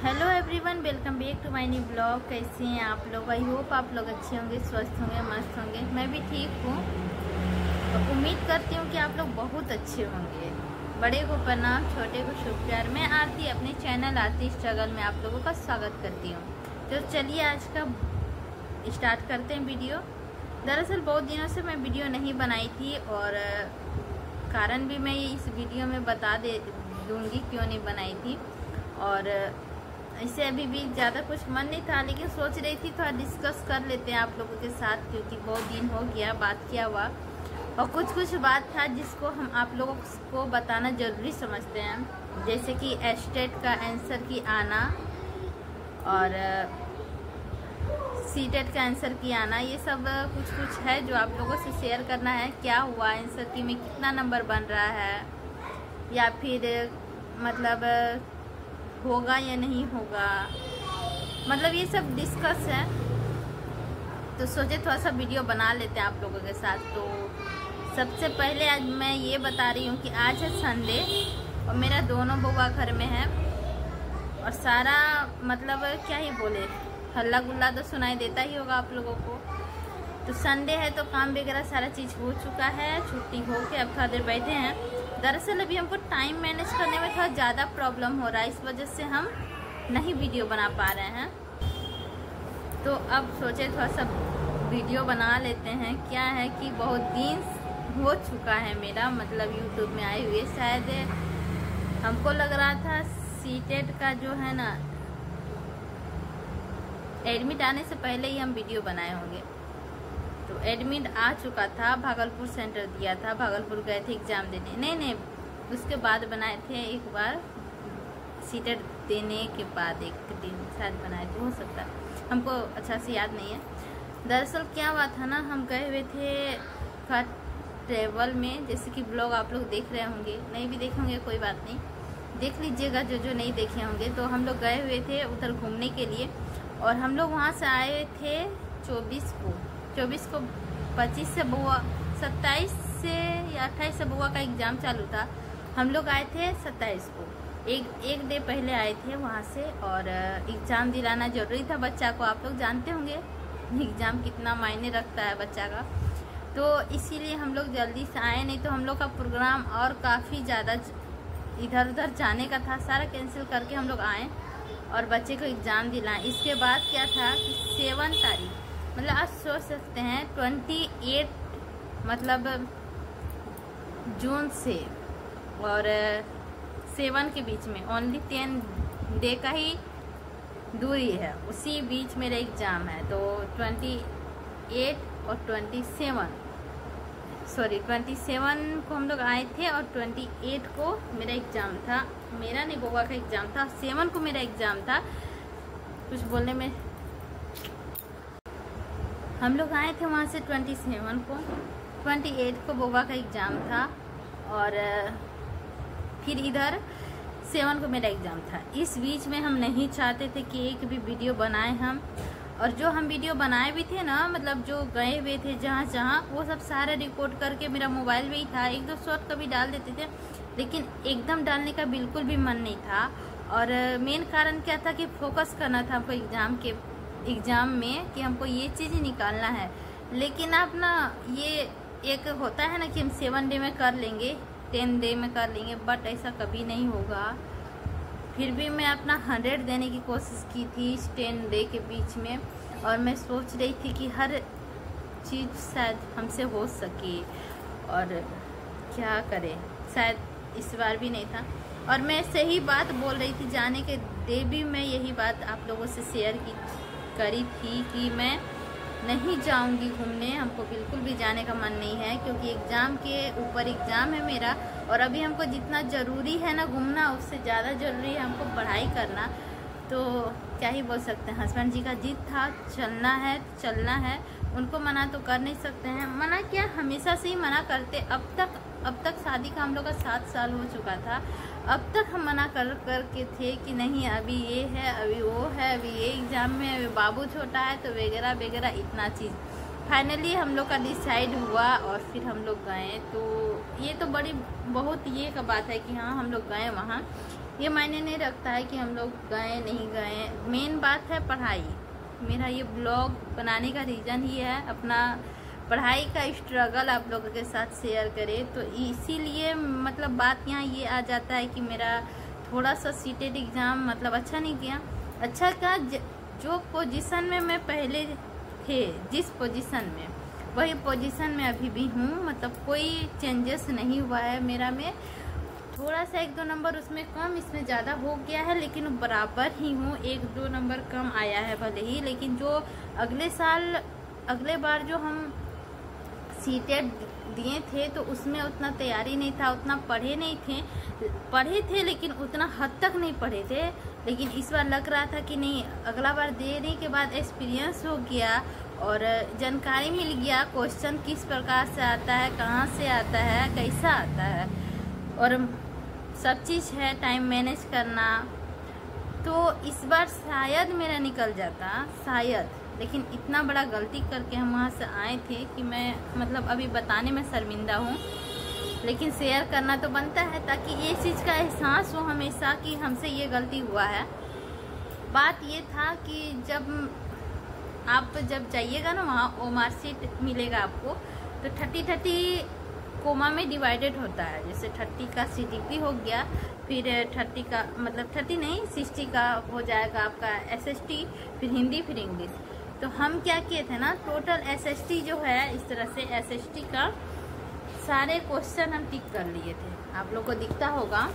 Hello everyone, welcome back to my new blog. कैसे हैं आप लोग? आई होप आप लोग अच्छे होंगे, स्वस्थ होंगे, मस्त होंगे। मैं भी ठीक हूँ। तो उम्मीद करती हूँ कि आप लोग बहुत अच्छे होंगे। बड़े को प्रणाम, छोटे को शुभ प्यार। मैं आरती अपने चैनल आरती स्ट्रगल में आप लोगों का स्वागत करती हूँ। तो चलिए आज का स्टार्ट करते हैं वीडियो। दरअसल बहुत दिनों से मैं वीडियो नहीं बनाई थी और कारण भी मैं इस वीडियो में बता दूँगी क्यों नहीं बनाई थी। और इससे अभी भी ज़्यादा कुछ मन नहीं था, लेकिन सोच रही थी थोड़ा डिस्कस कर लेते हैं आप लोगों के साथ, क्योंकि बहुत दिन हो गया बात किया हुआ और कुछ बात था जिसको हम आप लोगों को बताना ज़रूरी समझते हैं। जैसे कि एस्टेट का आंसर की आना और सीटेट का आंसर की आना, ये सब कुछ है जो आप लोगों से शेयर करना है। क्या हुआ आंसर की में, कितना नंबर बन रहा है, या फिर मतलब होगा या नहीं होगा, मतलब ये सब डिस्कस है। तो सोचे थोड़ा सा वीडियो बना लेते हैं आप लोगों के साथ। तो सबसे पहले आज मैं ये बता रही हूँ कि आज है संडे और मेरा दोनों बउआ घर में है और सारा मतलब क्या ही बोले, हल्ला गुल्ला तो सुनाई देता ही होगा आप लोगों को। तो संडे है तो काम वगैरह सारा चीज़ हो चुका है, छुट्टी हो के अब थोड़ा देर बैठे हैं। दरअसल अभी हमको टाइम मैनेज करने में थोड़ा ज़्यादा प्रॉब्लम हो रहा है, इस वजह से हम नहीं वीडियो बना पा रहे हैं। तो अब सोचे थोड़ा सा वीडियो बना लेते हैं। क्या है कि बहुत दिन हो चुका है मेरा मतलब यूट्यूब में आए हुए। शायद हमको लग रहा था सीटेट का जो है ना एडमिट आने से पहले ही हम वीडियो बनाए होंगे। तो एडमिट आ चुका था, भागलपुर सेंटर दिया था, भागलपुर गए थे एग्ज़ाम देने। नहीं उसके बाद बनाए थे एक बार, सीटेट देने के बाद एक दिन शायद बनाए थे, हो सकता है, हमको अच्छा से याद नहीं है। दरअसल क्या हुआ था ना, हम गए हुए थे ट्रेवल में, जैसे कि ब्लॉग आप लोग देख रहे होंगे, नहीं भी देखे होंगे कोई बात नहीं, देख लीजिएगा जो नहीं देखे होंगे। तो हम लोग गए हुए थे उधर घूमने के लिए और हम लोग वहाँ से आए थे 24 को 25 से बउआ, 27 से या 28 से बउआ का एग्ज़ाम चालू था। हम लोग आए थे 27 को, एक डे पहले आए थे वहाँ से। और एग्ज़ाम दिलाना ज़रूरी था बच्चा को, आप लोग जानते होंगे एग्ज़ाम कितना मायने रखता है बच्चा का। तो इसीलिए हम लोग जल्दी से आए, नहीं तो हम लोग का प्रोग्राम और काफ़ी ज़्यादा इधर उधर जाने का था, सारा कैंसिल करके हम लोग आए और बच्चे को एग्ज़ाम दिलाएं। इसके बाद क्या था कि 7 तारीख, मतलब आप सोच सकते हैं 28 मतलब जून से और 7 के बीच में ओनली 10 डे का ही दूरी है, उसी बीच मेरा एग्ज़ाम है। तो 28 और 27 को हम लोग आए थे और 28 को मेरा एग्ज़ाम था। मेरा नहीं, बउआ का एग्ज़ाम था। 7 को मेरा एग्ज़ाम था। कुछ बोलने में, हम लोग आए थे वहाँ से 27 को, 28 को बउआ का एग्ज़ाम था और फिर इधर 7 को मेरा एग्ज़ाम था। इस बीच में हम नहीं चाहते थे कि एक भी वीडियो बनाए हम, और जो हम वीडियो बनाए भी थे ना, मतलब जो गए हुए थे जहाँ वो सब सारा रिकॉर्ड करके मेरा मोबाइल में ही था। 1-2 शॉट कभी डाल देते थे, लेकिन एकदम डालने का बिल्कुल भी मन नहीं था। और मेन कारण क्या था कि फोकस करना था हमको एग्ज़ाम में, कि हमको ये चीज़ निकालना है। लेकिन आप ना, ये एक होता है ना कि हम 7 डे में कर लेंगे, 10 डे में कर लेंगे, बट ऐसा कभी नहीं होगा। फिर भी मैं अपना 100 देने की कोशिश की थी इस 10 डे के बीच में, और मैं सोच रही थी कि हर चीज़ शायद हमसे हो सके, और क्या करें, शायद इस बार भी नहीं था। और मैं सही बात बोल रही थी, जाने के डे भी मैं यही बात आप लोगों से शेयर करी थी कि मैं नहीं जाऊंगी घूमने, हमको बिल्कुल भी जाने का मन नहीं है, क्योंकि एग्ज़ाम के ऊपर एग्ज़ाम है मेरा। और अभी हमको जितना ज़रूरी है ना घूमना, उससे ज़्यादा ज़रूरी है हमको पढ़ाई करना। तो क्या ही बोल सकते हैं, हस्बैंड जी का जिद था, चलना है, उनको मना तो कर नहीं सकते हैं। मना क्या, हमेशा से ही मना करते, अब तक शादी का हम लोग का 7 साल हो चुका था, अब तक हम मना कर के थे कि नहीं अभी ये है, अभी वो है, अभी ये एग्ज़ाम में, अभी बाबू छोटा है, तो वगैरह वगैरह इतना चीज़। फाइनली हम लोग का डिसाइड हुआ और फिर हम लोग गए। तो ये तो बहुत ये का बात है कि हाँ हम लोग गए वहाँ। ये मायने नहीं रखता है कि हम लोग गए नहीं गए, मेन बात है पढ़ाई। मेरा ये ब्लॉग बनाने का रीज़न ही है अपना पढ़ाई का स्ट्रगल आप लोगों के साथ शेयर करें। तो इसीलिए मतलब बात यहाँ ये आ जाता है कि मेरा थोड़ा सा सीटेट एग्ज़ाम मतलब अच्छा नहीं किया। अच्छा का जो पोजीशन में मैं पहले थे, जिस पोजीशन में, वही पोजीशन में अभी भी हूँ। मतलब कोई चेंजेस नहीं हुआ है मेरा में। थोड़ा सा 1-2 नंबर उसमें कम, इसमें ज़्यादा हो गया है, लेकिन बराबर ही हूँ। 1-2 नंबर कम आया है भले ही, लेकिन जो अगले बार जो हम सीटेट दिए थे तो उसमें उतना तैयारी नहीं था, उतना पढ़े थे लेकिन उतना हद तक नहीं पढ़े थे। लेकिन इस बार लग रहा था कि नहीं, अगला बार देने के बाद एक्सपीरियंस हो गया और जानकारी मिल गया क्वेश्चन किस प्रकार से आता है, कहाँ से आता है, कैसा आता है, और सब चीज़ है टाइम मैनेज करना। तो इस बार शायद मेरा निकल जाता, शायद। लेकिन इतना बड़ा गलती करके हम वहाँ से आए थे कि मैं मतलब अभी बताने में शर्मिंदा हूँ, लेकिन शेयर करना तो बनता है ताकि ये चीज़ का एहसास हो हमेशा कि हमसे ये गलती हुआ है। बात ये था कि जब जाइएगा ना वहाँ OMR सीट मिलेगा आपको, तो 30 कोमा में डिवाइडेड होता है। जैसे 30 का CTP हो गया, फिर 30 का मतलब 30 नहीं 60 का हो जाएगा आपका SST, फिर हिंदी, फिर इंग्लिश। तो हम क्या किए थे ना, टोटल SST जो है, इस तरह से SST का सारे क्वेश्चन हम टिक कर लिए थे। आप लोग को दिखता होगा,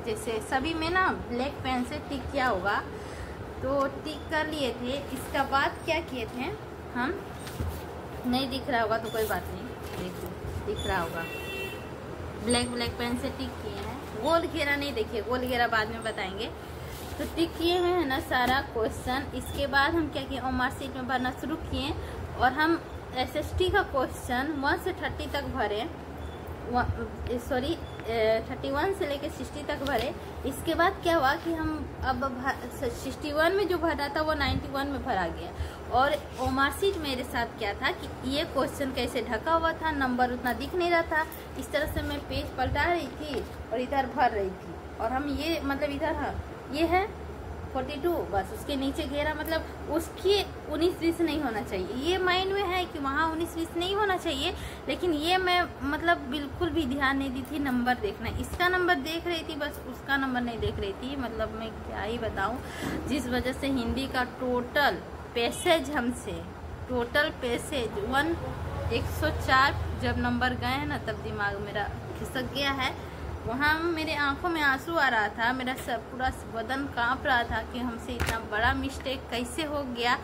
जैसे सभी में ना ब्लैक पेन से टिक किया होगा, तो टिक कर लिए थे। इसका बाद क्या किए थे हम, नहीं दिख रहा होगा तो कोई बात नहीं, देखिए दिख रहा होगा, ब्लैक पेन से टिक किए हैं। गोल घेरा नहीं, देखिए गोल घेरा बाद में बताएंगे। तो टिक किए हैं ना सारा क्वेश्चन। इसके बाद हम क्या किए, OMR सीट में भरना शुरू किए और हम SST का क्वेश्चन 1 से 30 तक भरे, 31 से लेके 60 तक भरे। इसके बाद क्या हुआ कि हम अब 61 में जो भरा था वो 91 में भरा गया। और OMR सीट मेरे साथ क्या था कि ये क्वेश्चन कैसे ढका हुआ था, नंबर उतना दिख नहीं रहा था। इस तरह से मैं पेज पलटा रही थी और इधर भर रही थी, और हम ये मतलब इधर, हाँ ये है 42, बस उसके नीचे घेरा, मतलब उसकी 19-20 नहीं होना चाहिए। ये माइंड में है कि वहाँ 19-20 नहीं होना चाहिए, लेकिन ये मैं मतलब बिल्कुल भी ध्यान नहीं दी थी नंबर देखना। इसका नंबर देख रही थी, बस उसका नंबर नहीं देख रही थी। मतलब मैं क्या ही बताऊँ, जिस वजह से हिंदी का टोटल पैसेज 104 जब नंबर गए हैं ना, तब दिमाग मेरा खिसक गया है। वहाँ मेरे आंखों में आंसू आ रहा था, मेरा सब पूरा बदन कांप रहा था कि हमसे इतना बड़ा मिस्टेक कैसे हो गया।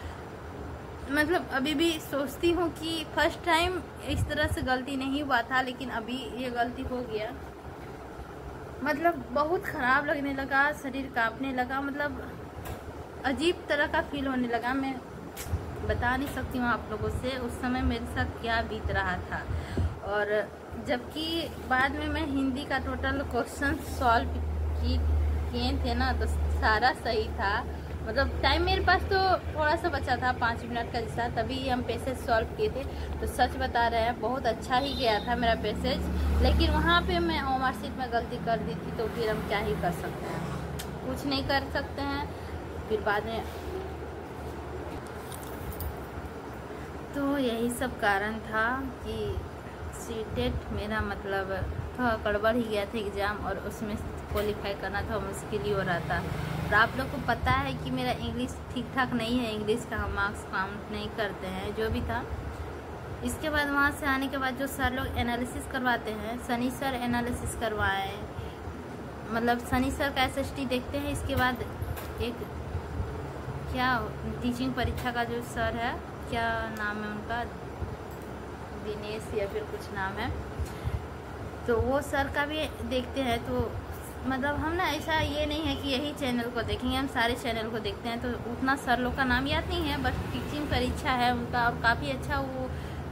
मतलब अभी भी सोचती हूँ कि फर्स्ट टाइम इस तरह से गलती नहीं हुआ था, लेकिन अभी ये गलती हो गया। मतलब बहुत ख़राब लगने लगा, शरीर कांपने लगा, मतलब अजीब तरह का फील होने लगा। मैं बता नहीं सकती हूँ आप लोगों से उस समय मेरे साथ क्या बीत रहा था। और जबकि बाद में मैं हिंदी का टोटल क्वेश्चन सॉल्व किए थे ना, तो सारा सही था। मतलब टाइम मेरे पास तो थोड़ा सा बचा था, 5 मिनट का जैसा, तभी हम पैसेज सॉल्व किए थे। तो सच बता रहे हैं, बहुत अच्छा ही गया था मेरा पैसेज। लेकिन वहाँ पे मैं OMR सीट में गलती कर दी थी, तो फिर हम क्या ही कर सकते हैं, कुछ नहीं कर सकते हैं। फिर बाद में तो यही सब कारण था कि सीटेट मेरा मतलब थोड़ा गड़बड़ ही गया था एग्ज़ाम, और उसमें क्वालिफाई करना थोड़ा मुश्किल ही हो रहा था। और आप लोग को पता है कि मेरा इंग्लिश ठीक ठाक नहीं है, इंग्लिश का हम मार्क्स काउंट नहीं करते हैं, जो भी था। इसके बाद वहाँ से आने के बाद जो सर लोग एनालिसिस करवाते हैं, सनी सर एनालिसिस करवाए, मतलब सनी सर का SST देखते हैं। इसके बाद एक क्या टीचिंग परीक्षा का जो सर है, क्या नाम है उनका, दिनेश या फिर कुछ नाम है, तो वो सर का भी देखते हैं। तो मतलब हम ना ऐसा ये नहीं है कि यही चैनल को देखेंगे, हम सारे चैनल को देखते हैं। तो उतना सर लोग का नाम याद नहीं है, बस टीचिंग परीक्षा है उनका, और काफ़ी अच्छा वो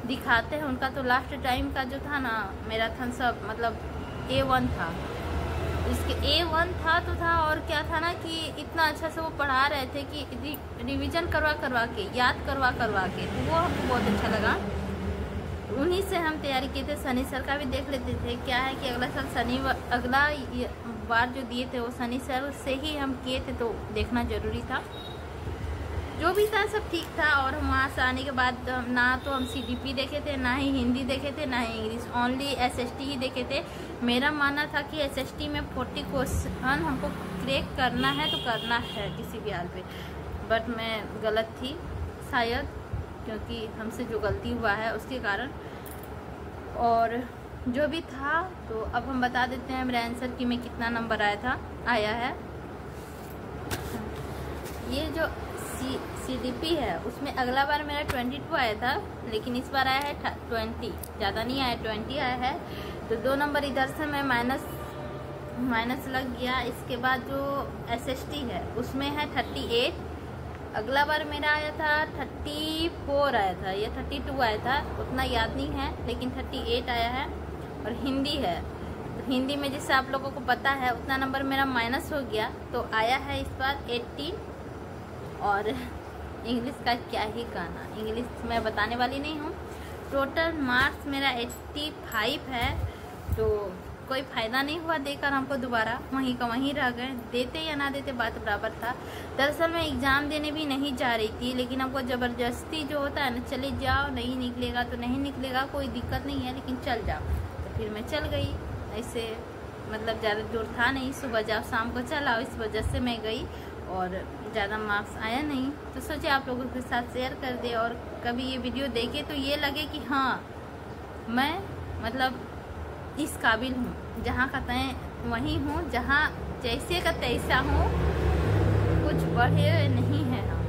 दिखाते हैं। उनका तो लास्ट टाइम का जो था ना मैराथन सब मतलब A1 था, इसके A1 था तो था। और क्या था ना कि इतना अच्छा से वो पढ़ा रहे थे कि रिवीजन करवा के, याद करवा के, तो वो हमको बहुत अच्छा लगा। उन्हीं से हम तैयारी किए थे। सनी सर का भी देख लेते थे। क्या है कि अगला साल बार जो दिए थे वो सनी सर से ही हम किए थे, तो देखना ज़रूरी था। जो भी था सब ठीक था। और हम वहाँ से आने के बाद ना तो हम CDP देखे थे, ना ही हिंदी देखे थे, ना ही इंग्लिश, ओनली SST ही देखे थे। मेरा मानना था कि SST में 40 क्वेश्चन हमको क्रैक करना है तो करना है किसी भी हाल पे, बट मैं गलत थी शायद, क्योंकि हमसे जो गलती हुआ है उसके कारण। और जो भी था तो अब हम बता देते हैं मेरा आंसर कि मैं कितना नंबर आया है। ये जो CDP है उसमें अगला बार मेरा 22 आया था, लेकिन इस बार आया है 20, ज़्यादा नहीं आया, 20 आया है। तो 2 नंबर इधर से मैं माइनस लग गया। इसके बाद जो SST है उसमें है 38, अगला बार मेरा आया था 34 आया था या 32 आया था, उतना याद नहीं है, लेकिन 38 आया है। और हिंदी है, तो हिंदी में जैसे आप लोगों को पता है उतना नंबर मेरा माइनस हो गया, तो आया है इस बार 18। और इंग्लिश का क्या ही कहना, इंग्लिश मैं बताने वाली नहीं हूँ। टोटल मार्क्स मेरा 85 है, तो कोई फ़ायदा नहीं हुआ देकर हमको दोबारा, वहीं का वहीं रह गए। देते या ना देते बात बराबर था। दरअसल मैं एग्ज़ाम देने भी नहीं जा रही थी, लेकिन हमको ज़बरदस्ती जो होता है ना, चले जाओ, नहीं निकलेगा तो नहीं निकलेगा, कोई दिक्कत नहीं है, लेकिन चल जाओ, तो फिर मैं चल गई। ऐसे मतलब ज़्यादा दूर था नहीं, सुबह जाओ शाम को चल आओ, इस वजह से मैं गई और ज़्यादा मार्क्स आया नहीं। तो सोचे आप लोगों के साथ शेयर कर दे, और कभी ये वीडियो देखे तो ये लगे कि हाँ मैं मतलब इस काबिल हूँ, जहाँ का तय वहीं हूँ, जहाँ जैसे का तैसा हूँ, कुछ बढ़े नहीं है हम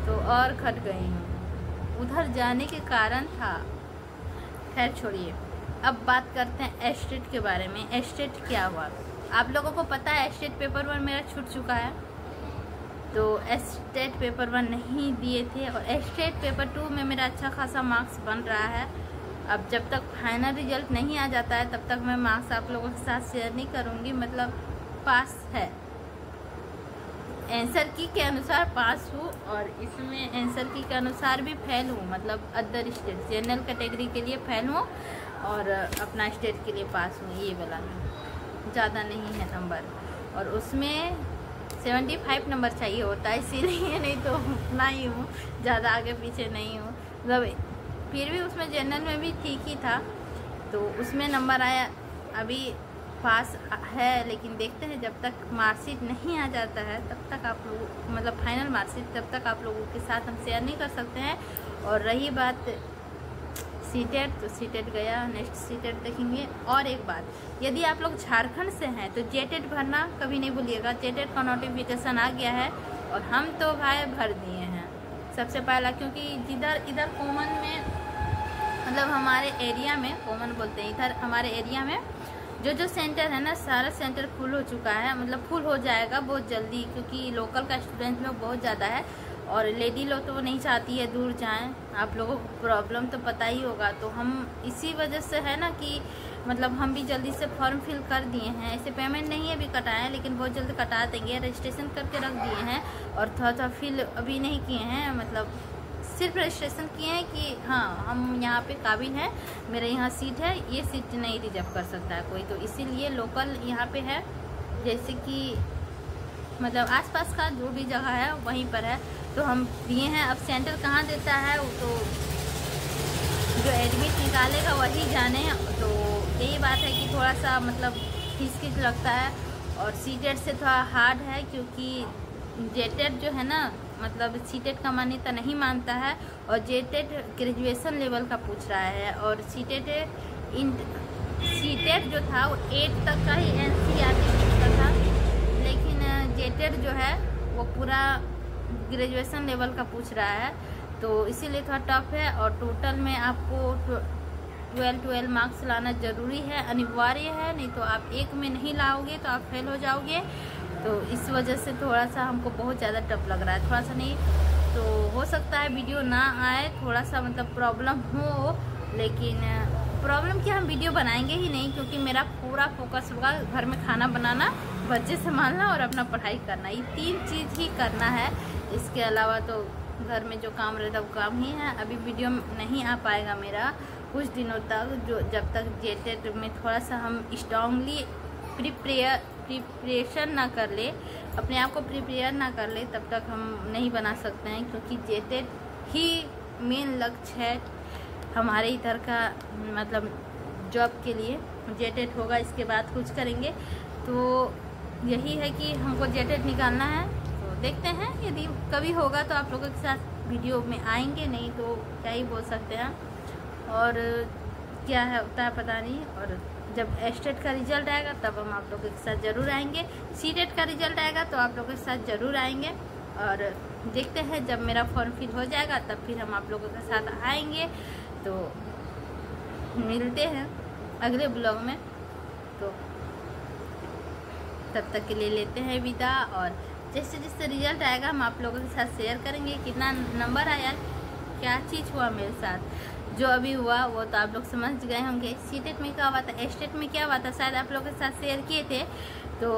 तो और घट गई हूँ। उधर जाने के कारण था। खैर छोड़िए, अब बात करते हैं एस्टेट के बारे में। एस्टेट क्या हुआ, आप लोगों को पता है एस्टेट पेपर 1 मेरा छूट चुका है, तो एस्टेट पेपर 1 नहीं दिए थे, और एस्टेट पेपर 2 में मेरा अच्छा खासा मार्क्स बन रहा है। अब जब तक फाइनल रिजल्ट नहीं आ जाता है तब तक मैं मार्क्स आप लोगों के साथ शेयर नहीं करूँगी। मतलब पास है, आंसर की के अनुसार पास हूँ, और इसमें आंसर की के अनुसार भी फेल हूँ। मतलब अदर स्टेट जनरल कैटेगरी के लिए फेल हूँ और अपना स्टेट के लिए पास हूँ। ये वाला में ज़्यादा नहीं है नंबर, और उसमें 75 नंबर चाहिए होता है, इसीलिए, नहीं तो उतना ही हूँ, ज़्यादा आगे पीछे नहीं हूँ। मतलब फिर भी उसमें जनरल में भी ठीक ही था, तो उसमें नंबर आया। अभी पास है, लेकिन देखते हैं जब तक मार्कशीट नहीं आ जाता है तब तक आप लोग मतलब फाइनल मार्कशीट तब तक आप लोगों के साथ हम शेयर नहीं कर सकते हैं। और रही बात सीटेट, तो सीटेट गया, नेक्स्ट सीटेट देखेंगे। और एक बात, यदि आप लोग झारखंड से हैं तो जेटेट भरना कभी नहीं भूलिएगा। जेटेट का नोटिफिकेशन आ गया है और हम तो भाई भर दिए हैं सबसे पहला, क्योंकि इधर कॉमन में मतलब हमारे एरिया में, कॉमन बोलते हैं इधर हमारे एरिया में जो सेंटर है ना, सारा सेंटर फुल हो चुका है। मतलब फुल हो जाएगा बहुत जल्दी, क्योंकि लोकल का स्टूडेंट लोग बहुत ज़्यादा है, और लेडी लोग तो नहीं चाहती है दूर जाएं। आप लोगों को प्रॉब्लम तो पता ही होगा, तो हम इसी वजह से है ना कि मतलब हम भी जल्दी से फॉर्म फिल कर दिए हैं। ऐसे पेमेंट नहीं है अभी कटाए, लेकिन बहुत जल्द कटा देंगे। रजिस्ट्रेशन करके रख दिए हैं, और थोड़ा फिल अभी नहीं किए हैं, मतलब सिर्फ रजिस्ट्रेशन किए हैं कि हाँ हम यहाँ पे काबिल हैं, मेरे यहाँ सीट है, ये सीट नहीं रिजर्व कर सकता है कोई, तो इसीलिए लोकल यहाँ पे है। जैसे कि मतलब आसपास का जो भी जगह है वहीं पर है, तो हम दिए हैं। अब सेंटर कहाँ देता है वो तो जो एडमिट निकालेगा वही जाने। तो यही बात है कि थोड़ा सा मतलब फीस लगता है, और सीटेट से थोड़ा हार्ड है, क्योंकि जेटेट जो है ना मतलब सीटेट का मान्यता नहीं मानता है, और जेटेट ग्रेजुएशन लेवल का पूछ रहा है, और सीटेट जो था वो 8 तक का ही NCERT पूछता था, लेकिन जेटेट जो है वो पूरा ग्रेजुएशन लेवल का पूछ रहा है, तो इसीलिए थोड़ा टफ है। और टोटल में आपको 12 मार्क्स लाना ज़रूरी है, अनिवार्य है, नहीं तो आप एक में नहीं लाओगे तो आप फेल हो जाओगे। तो इस वजह से थोड़ा सा हमको बहुत ज़्यादा टफ लग रहा है। थोड़ा सा नहीं तो हो सकता है वीडियो ना आए, थोड़ा सा मतलब प्रॉब्लम हो, लेकिन प्रॉब्लम क्या, हम वीडियो बनाएंगे ही नहीं, क्योंकि मेरा पूरा फोकस होगा घर में खाना बनाना, बच्चे संभालना और अपना पढ़ाई करना। ये 3 चीज़ ही करना है, इसके अलावा तो घर में जो काम रहता है वो काम ही है। अभी वीडियो नहीं आ पाएगा मेरा कुछ दिनों तक, जो जब तक जेटेट में थोड़ा सा हम स्ट्रांगली प्रिपरेशन ना कर ले, अपने आप को प्रिपेयर ना कर ले, तब तक हम नहीं बना सकते हैं। क्योंकि जेटेड ही मेन लक्ष्य है हमारे इधर का, मतलब जॉब के लिए जेटेड होगा, इसके बाद कुछ करेंगे। तो यही है कि हमको जेटेड निकालना है। तो देखते हैं, यदि कभी होगा तो आप लोगों के साथ वीडियो में आएंगे, नहीं तो क्या ही बोल सकते हैं। और क्या है होता है पता नहीं। और जब एस्टेट का रिजल्ट आएगा तब हम आप लोगों के साथ ज़रूर आएंगे। सीटेट का रिजल्ट आएगा तो आप लोगों के साथ ज़रूर आएंगे। और देखते हैं जब मेरा फॉर्म फिल हो जाएगा तब फिर हम आप लोगों के साथ आएंगे। तो मिलते हैं अगले ब्लॉग में। तो तब तक के लिए लेते हैं विदा। और जैसे जैसे रिजल्ट आएगा हम आप लोगों के साथ शेयर करेंगे, कितना नंबर आया, क्या चीज़ हुआ मेरे साथ। जो अभी हुआ वो तो आप लोग समझ गए होंगे। सीटेट में क्या हुआ था, एस्टेट में क्या हुआ था, शायद आप लोगों के साथ शेयर किए थे। तो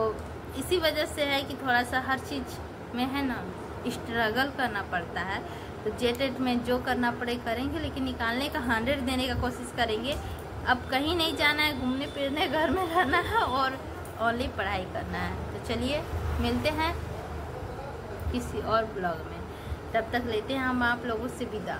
इसी वजह से है कि थोड़ा सा हर चीज़ में है ना स्ट्रगल करना पड़ता है। तो जेटेट में जो करना पड़े करेंगे, लेकिन निकालने का 100 देने का कोशिश करेंगे। अब कहीं नहीं जाना है, घूमने फिरने घर में रहना है और ओनली पढ़ाई करना है। तो चलिए मिलते हैं किसी और ब्लॉग में, तब तक लेते हैं हम आप लोगों से विदा।